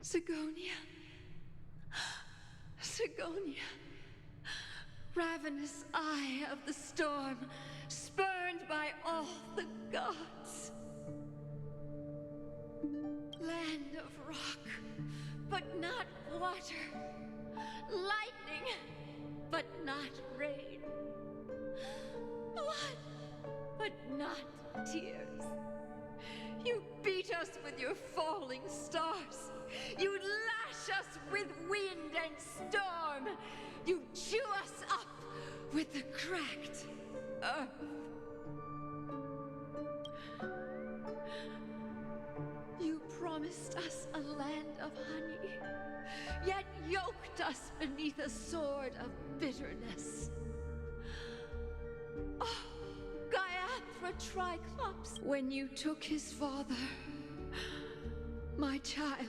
Sigonia. Sigonia. Ravenous eye of the storm, spurned by all the gods. Land of rock, but not water. Lightning, but not rain. Blood, but not tears. You beat us with your falling stars. You lash us with wind and storm. You chew us up with the cracked earth. You promised us a land of honey, yet yoked us beneath a sword of bitterness. Oh, Gaiathra Triclops, when you took his father, my child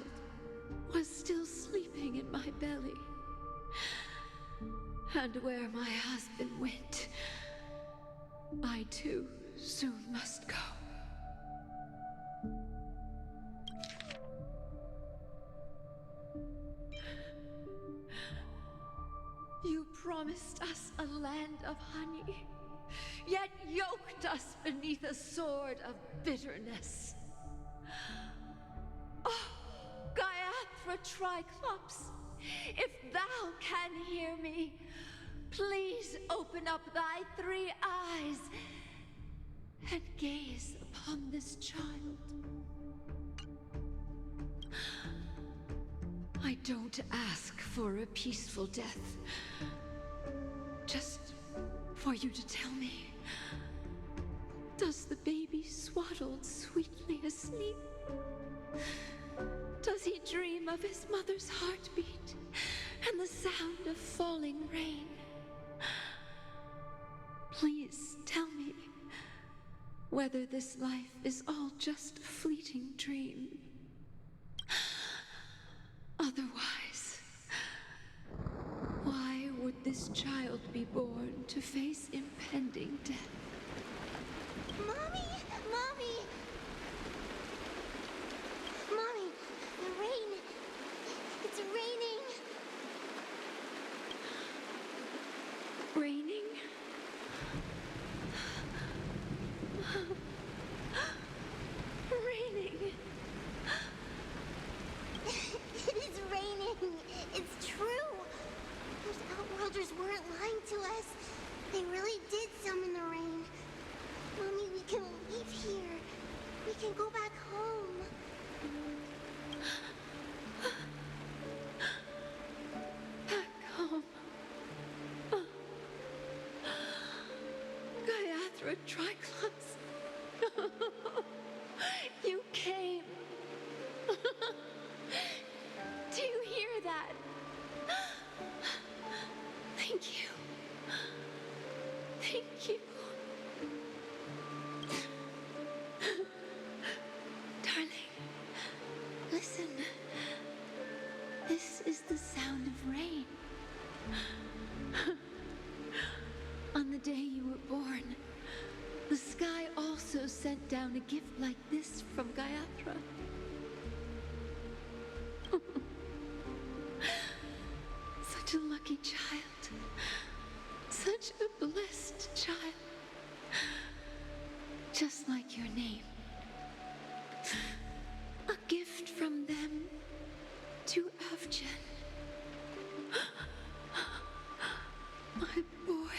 was still sleeping in my belly. And where my husband went, I too soon must go. You promised us a land of honey, yet yoked us beneath a sword of bitterness. Oh, Gaiathra Triclops, if thou can hear me, please open up thy 3 eyes and gaze upon this child. I don't ask for a peaceful death, just for you to tell me, does the baby swaddled sweetly asleep? Does he dream of his mother's heartbeat and the sound of falling rain? Please tell me whether this life is all just a fleeting dream. Otherwise, why would this child be born to face impending death? Mommy! Mommy! Mommy, the rain! It's raining! Raining? Raining! It is raining! It's true! Those outworlders weren't lying to us. They really did summon the rain. Mommy, we can leave here. We can go back home. Back home. Gaiathra Triclops. You came. Do you hear that? Thank you. Thank you. Darling, listen. This is the sound of rain. On the day you were born, the sky also sent down a gift like this from Gaiathra. Such a lucky child. Such a blessed child. Just like your name. A gift from them to Avgen. My boy.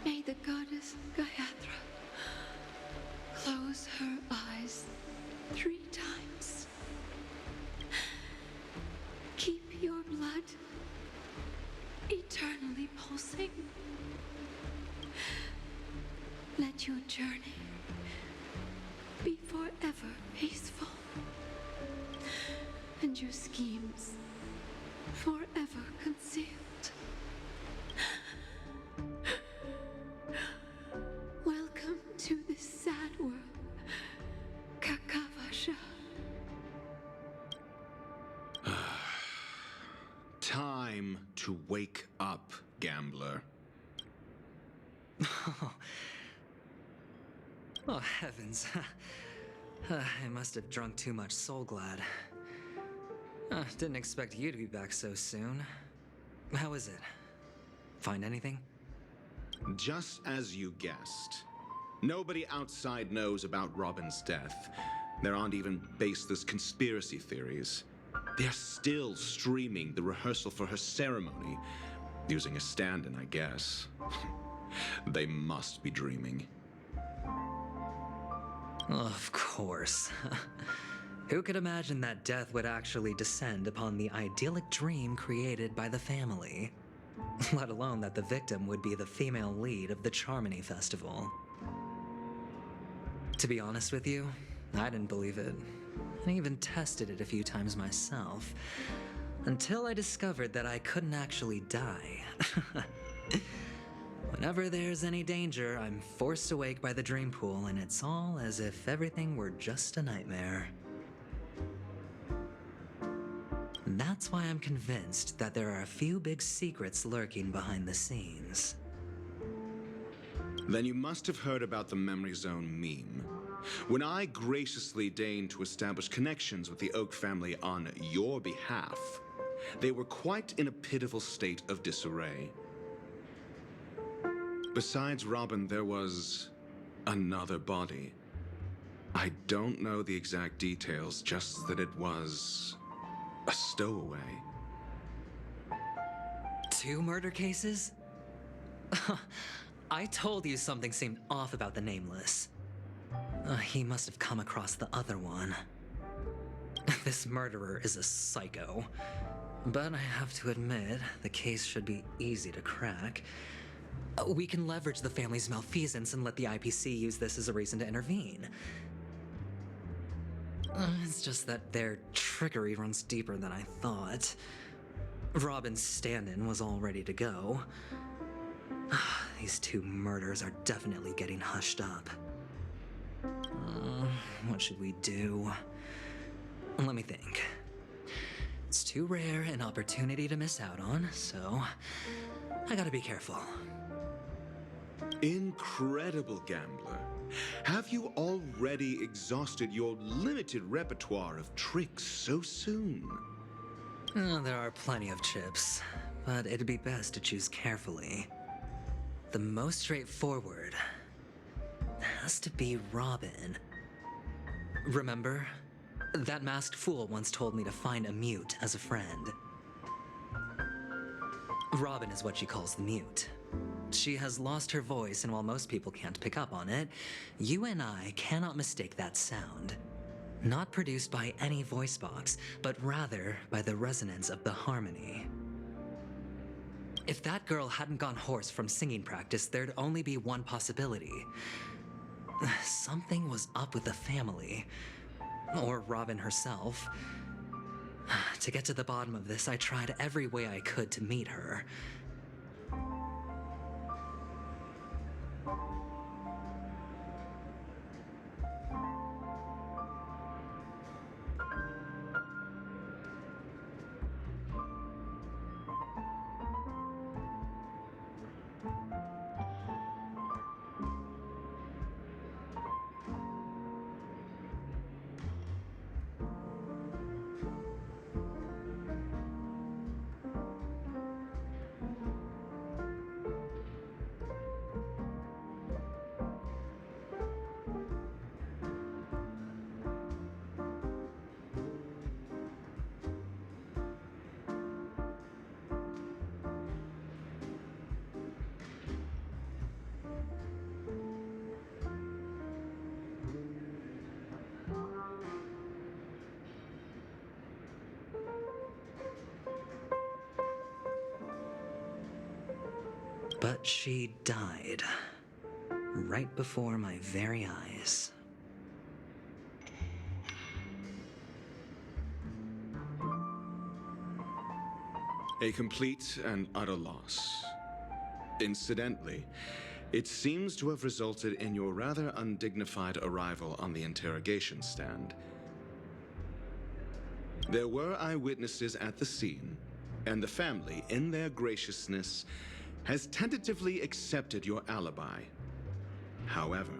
May the goddess Gaiathra close her eyes 3 times. Keep your blood eternally pulsing. Let your journey be forever peaceful, and your schemes forever concealed. Welcome to this sad world, Kakavasha. Time to wake up, gambler. Oh, heavens. I must have drunk too much Soul Glad. Didn't expect you to be back so soon. How is it? Find anything? Just as you guessed. Nobody outside knows about Robin's death. There aren't even baseless conspiracy theories. They're still streaming the rehearsal for her ceremony, using a stand-in, I guess. They must be dreaming. Of course. Who could imagine that death would actually descend upon the idyllic dream created by the family? Let alone that the victim would be the female lead of the Charmony Festival. To be honest with you, I didn't believe it. I even tested it a few times myself, until I discovered that I couldn't actually die. Whenever there's any danger, I'm forced awake by the dream pool, and it's all as if everything were just a nightmare. That's why I'm convinced that there are a few big secrets lurking behind the scenes. Then you must have heard about the Memory Zone meme. When I graciously deigned to establish connections with the Oak family on your behalf, they were quite in a pitiful state of disarray. Besides Robin, there was another body. I don't know the exact details, just that it was a stowaway. 2 murder cases? I told you something seemed off about the Nameless. He must have come across the other one. This murderer is a psycho. But I have to admit, the case should be easy to crack. We can leverage the family's malfeasance and let the IPC use this as a reason to intervene. It's just that their trickery runs deeper than I thought. Robin's stand-in was all ready to go. These 2 murders are definitely getting hushed up. What should we do? Let me think. It's too rare an opportunity to miss out on, so I gotta be careful. Incredible gambler. Have you already exhausted your limited repertoire of tricks so soon? There are plenty of chips, but it'd be best to choose carefully. The most straightforward has to be Robin. Remember? That masked fool once told me to find a mute as a friend. Robin is what she calls the mute. She has lost her voice, and while most people can't pick up on it, you and I cannot mistake that sound. Not produced by any voice box, but rather by the resonance of the harmony. If that girl hadn't gone hoarse from singing practice, there'd only be one possibility. Something was up with the family. Or Robin herself. To get to the bottom of this, I tried every way I could to meet her. But she died. Right before my very eyes. A complete and utter loss. Incidentally, it seems to have resulted in your rather undignified arrival on the interrogation stand. There were eyewitnesses at the scene, and the family, in their graciousness, has tentatively accepted your alibi. However,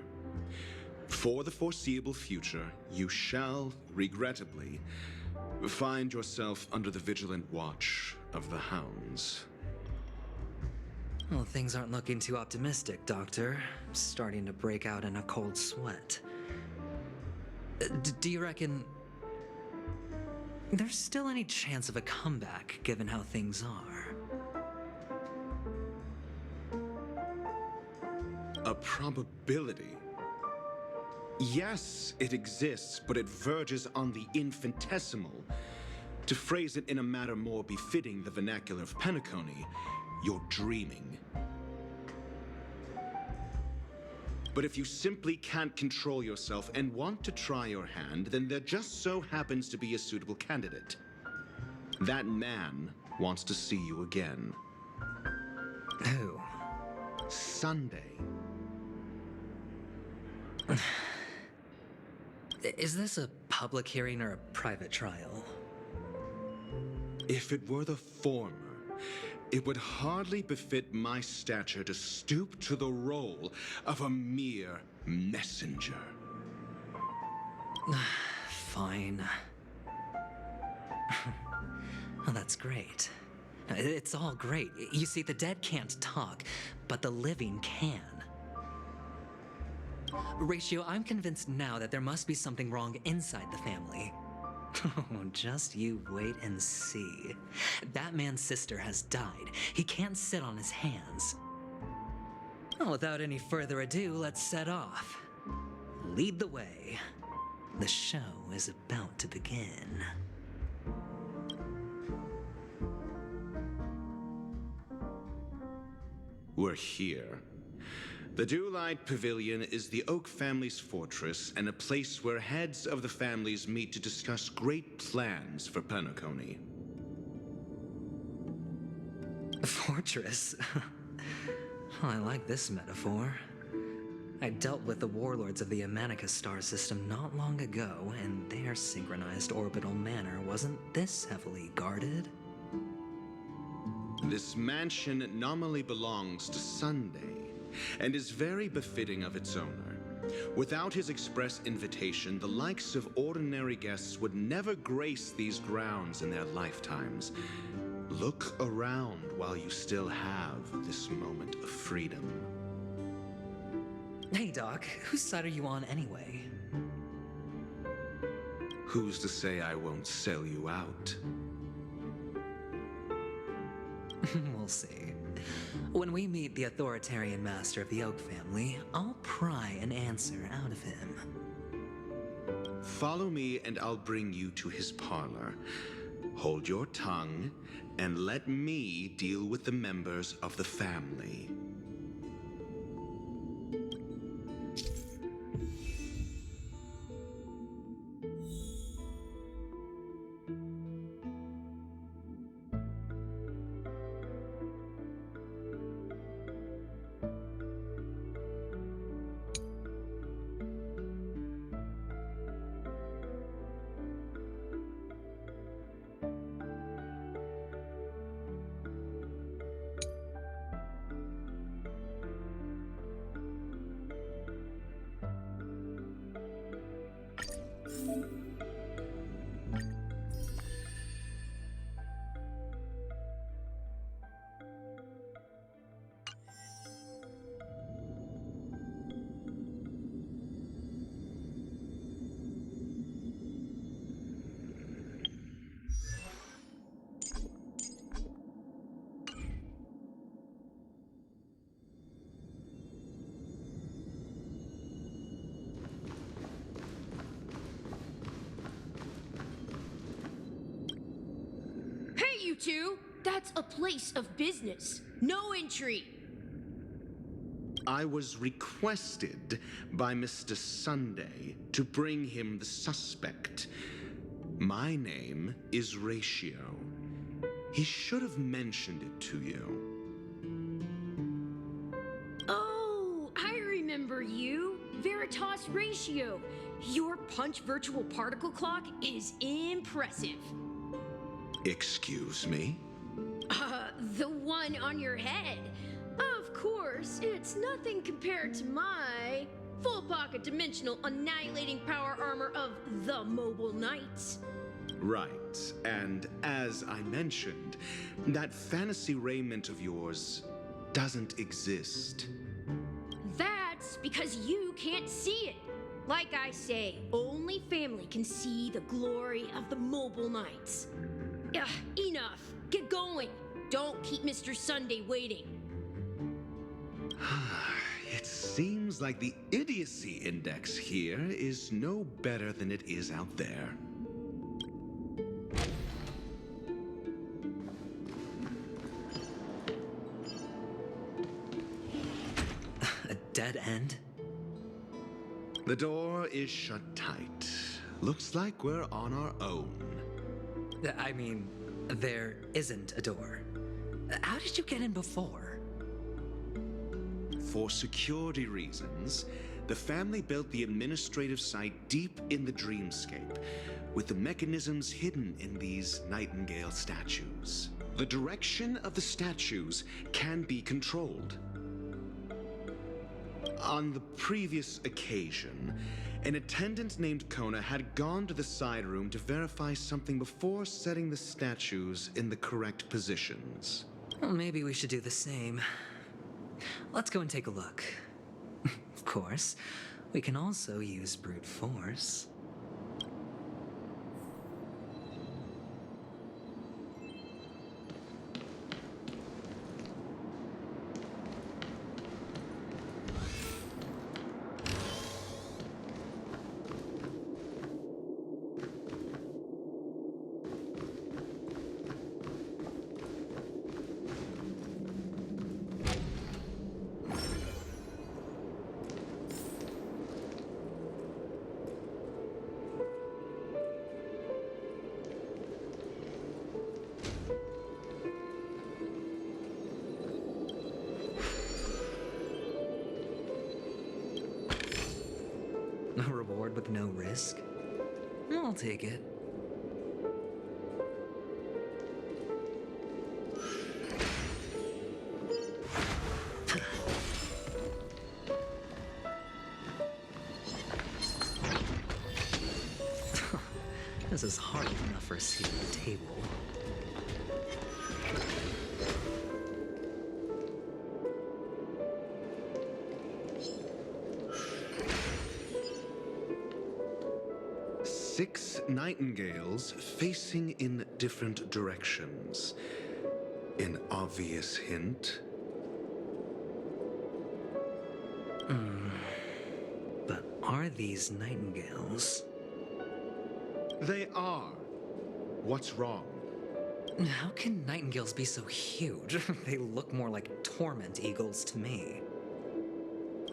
For the foreseeable future, you shall, regrettably, find yourself under the vigilant watch of the hounds. Well, things aren't looking too optimistic, Doctor. I'm starting to break out in a cold sweat. Do you reckon there's still any chance of a comeback, given how things are? A probability? Yes, it exists, but it verges on the infinitesimal. To phrase it in a manner more befitting the vernacular of Penacony, you're dreaming. But if you simply can't control yourself and want to try your hand, then there just so happens to be a suitable candidate. That man wants to see you again. Who? Sunday. Is this a public hearing or a private trial? If it were the former, it would hardly befit my stature to stoop to the role of a mere messenger. Fine. Oh, that's great. It's all great. You see, the dead can't talk, but the living can. Ratio, I'm convinced now that there must be something wrong inside the family. Oh, just you wait and see. That man's sister has died. He can't sit on his hands. Well, without any further ado, let's set off. Lead the way. The show is about to begin. We're here. The Dewlight Pavilion is the Oak family's fortress and a place where heads of the families meet to discuss great plans for Penacony. A fortress? Oh, I like this metaphor. I dealt with the warlords of the Amanicus star system not long ago, and their synchronized orbital manor wasn't this heavily guarded. This mansion nominally belongs to Sunday, and is very befitting of its owner. Without his express invitation, the likes of ordinary guests would never grace these grounds in their lifetimes. Look around while you still have this moment of freedom. Hey, Doc, whose side are you on anyway? Who's to say I won't sell you out? We'll see. When we meet the authoritarian master of the Oak family, I'll pry an answer out of him. Follow me and I'll bring you to his parlor. Hold your tongue and let me deal with the members of the family. You two, that's a place of business. No entry. I was requested by Mr. Sunday to bring him the suspect. My name is Ratio. He should have mentioned it to you. Oh, I remember you. Veritas Ratio. Your punch virtual particle clock is impressive. Excuse me? The one on your head. Of course, it's nothing compared to my Full pocket dimensional annihilating power armor of the Mobile Knights. Right, and as I mentioned, that fantasy raiment of yours doesn't exist. That's because you can't see it. Like I say, only family can see the glory of the Mobile Knights. Ugh, enough. Get going. Don't keep Mr. Sunday waiting. It seems like the idiocy index here is no better than it is out there. A dead end? The door is shut tight. Looks like we're on our own. I mean, there isn't a door. How did you get in before? For security reasons, the family built the administrative site deep in the dreamscape, with the mechanisms hidden in these nightingale statues. The direction of the statues can be controlled. On the previous occasion, an attendant named Kona had gone to the side room to verify something before setting the statues in the correct positions. Well, maybe we should do the same. Let's go and take a look. Of course, we can also use brute force. A reward with no risk? I'll take it. This is hard enough for a seat at the table. Six nightingales facing in different directions. An obvious hint. But are these nightingales? They are. What's wrong? How can nightingales be so huge? They look more like torment eagles to me.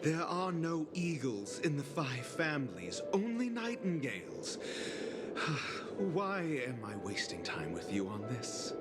There are no eagles in the five families, only nightingales. Why am I wasting time with you on this?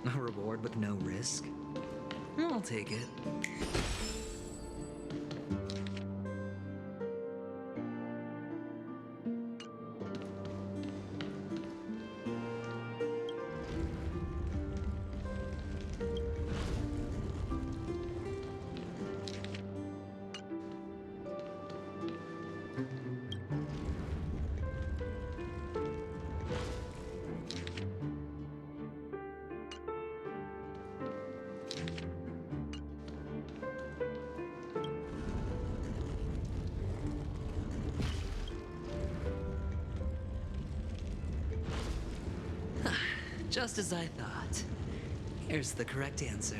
A reward with no risk? I'll take it. Just as I thought. Here's the correct answer.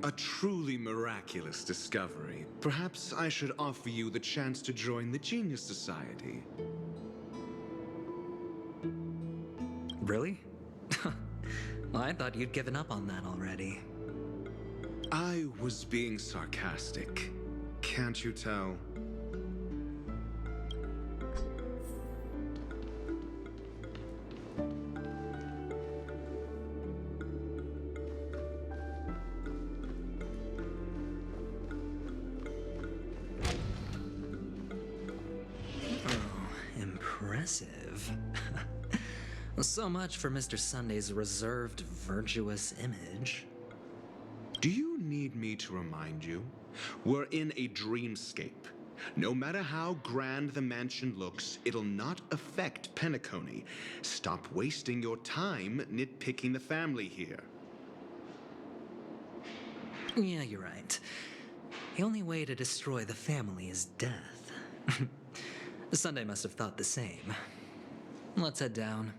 A truly miraculous discovery. Perhaps I should offer you the chance to join the Genius Society. Really? I thought you'd given up on that already. I was being sarcastic. Can't you tell? impressive. So much for Mr. Sunday's reserved, virtuous image. Do you need me to remind you? We're in a dreamscape. No matter how grand the mansion looks, it'll not affect Penacony. Stop wasting your time nitpicking the family here. Yeah, you're right. The only way to destroy the family is death. Sunday must have thought the same. Let's head down.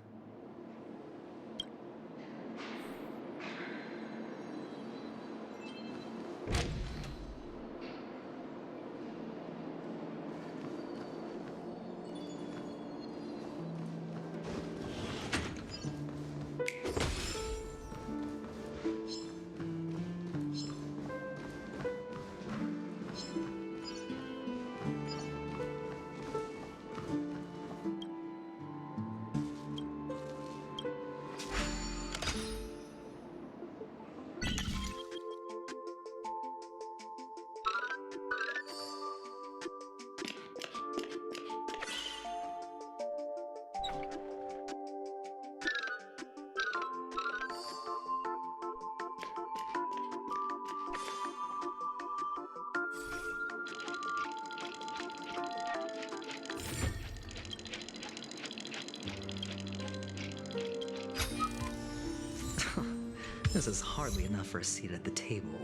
This is hardly enough for a seat at the table.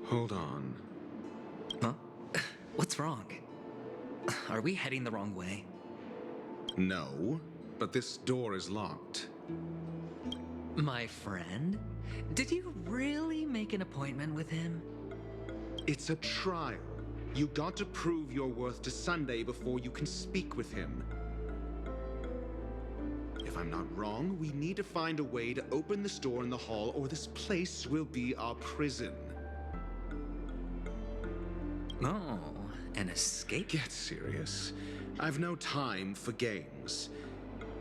Hold on. Huh? What's wrong? Are we heading the wrong way? No, but this door is locked. My friend? Did you really make an appointment with him? It's a trial. You got to prove your worth to Sunday before you can speak with him. If I'm not wrong, we need to find a way to open this door in the hall, or this place will be our prison. Oh, an escape? Get serious. I've no time for games.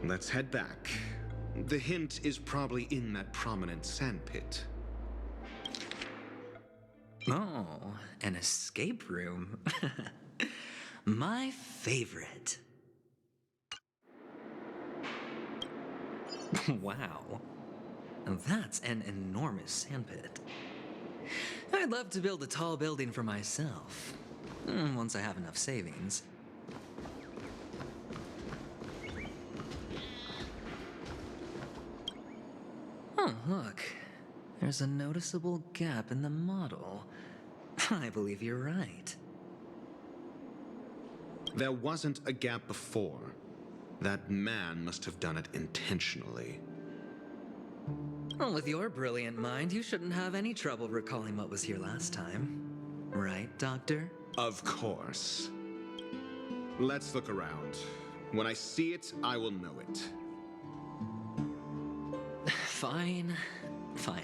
Let's head back. The hint is probably in that prominent sandpit. Oh, an escape room. My favorite. Wow. That's an enormous sandpit. I'd love to build a tall building for myself. Once I have enough savings. Oh, look. There's a noticeable gap in the model. I believe you're right. There wasn't a gap before. That man must have done it intentionally. Well, with your brilliant mind, you shouldn't have any trouble recalling what was here last time. Right, Doctor? Of course. Let's look around. When I see it, I will know it. Fine. Fine.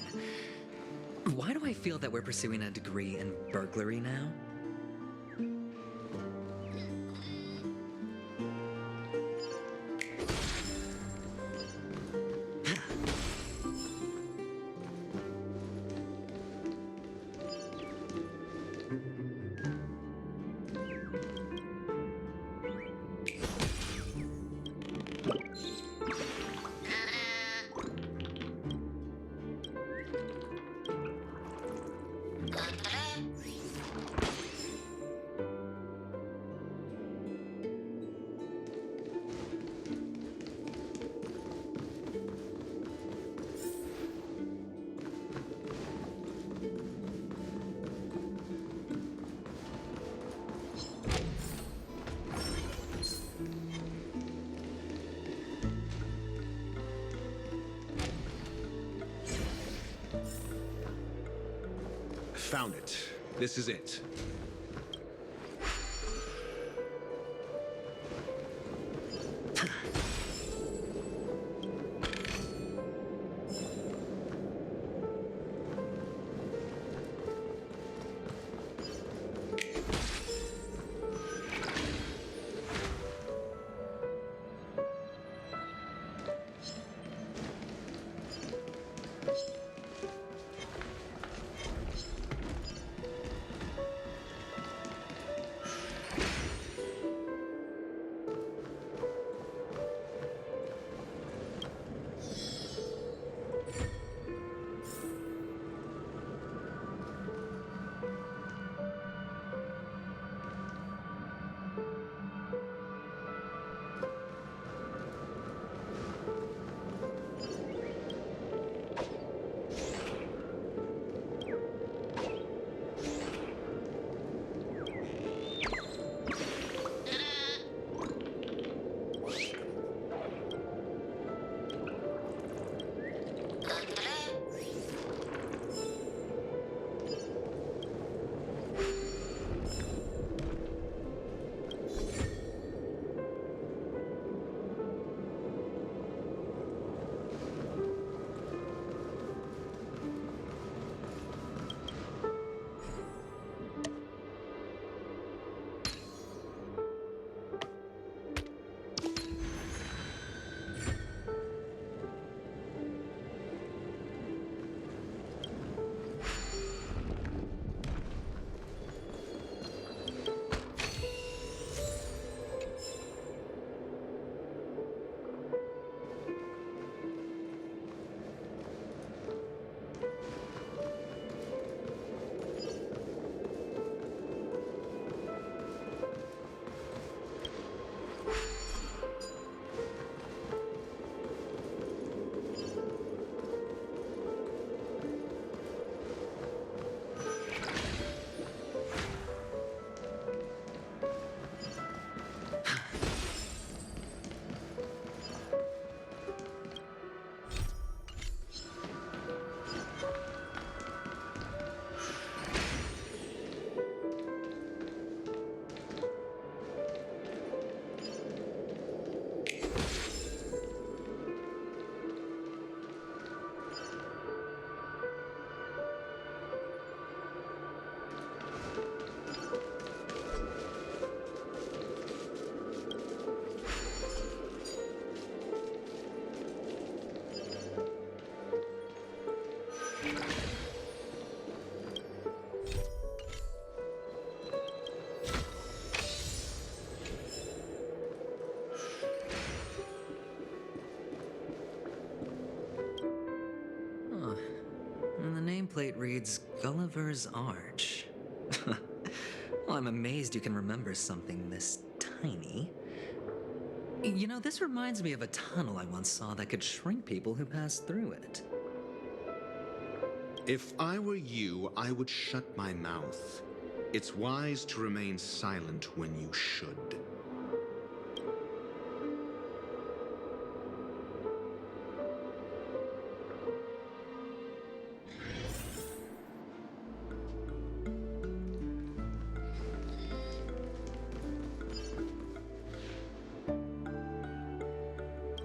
Why do I feel that we're pursuing a degree in burglary now? Found it. This is it. nameplate reads Gulliver's Arch. Well, I'm amazed you can remember something this tiny. You know, this reminds me of a tunnel I once saw that could shrink people who passed through it. If I were you, I would shut my mouth. It's wise to remain silent when you should.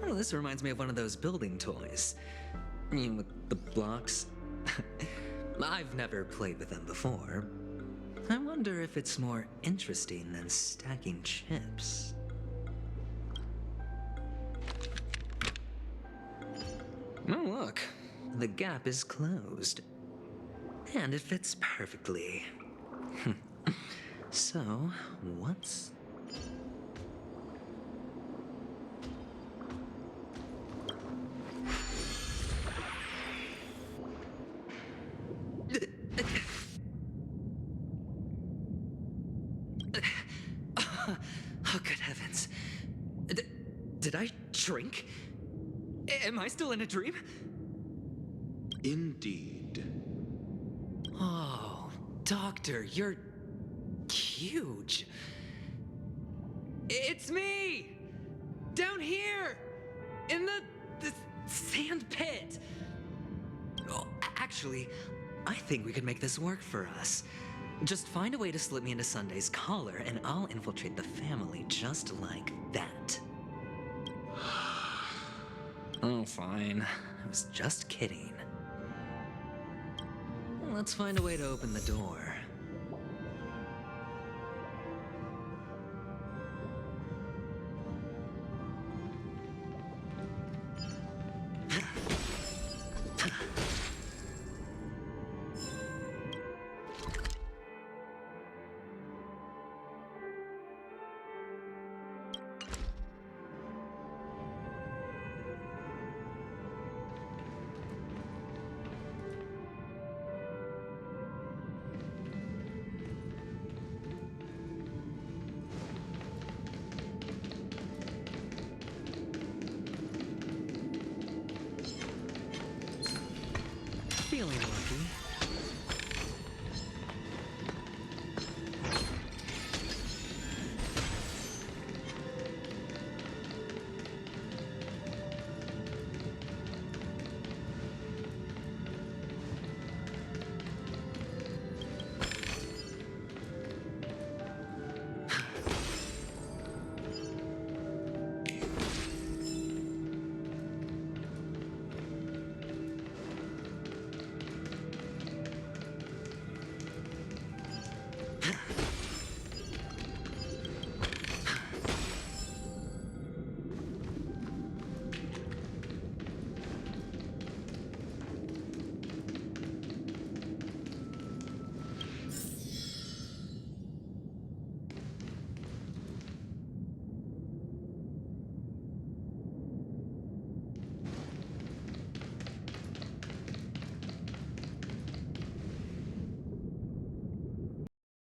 Oh, this reminds me of one of those building toys. You know, with the blocks. I've never played with them before. I wonder if it's more interesting than stacking chips. Oh, look. The gap is closed. And it fits perfectly. So, what's... Oh, good heavens. Did I shrink? Am I still in a dream? Indeed. Oh, Doctor, you're huge. It's me! Down here! In the sand pit! Oh, actually, I think we could make this work for us. Just find a way to slip me into Sunday's collar, and I'll infiltrate the family just like that. Oh, fine. I was just kidding. Let's find a way to open the door. Feeling lucky.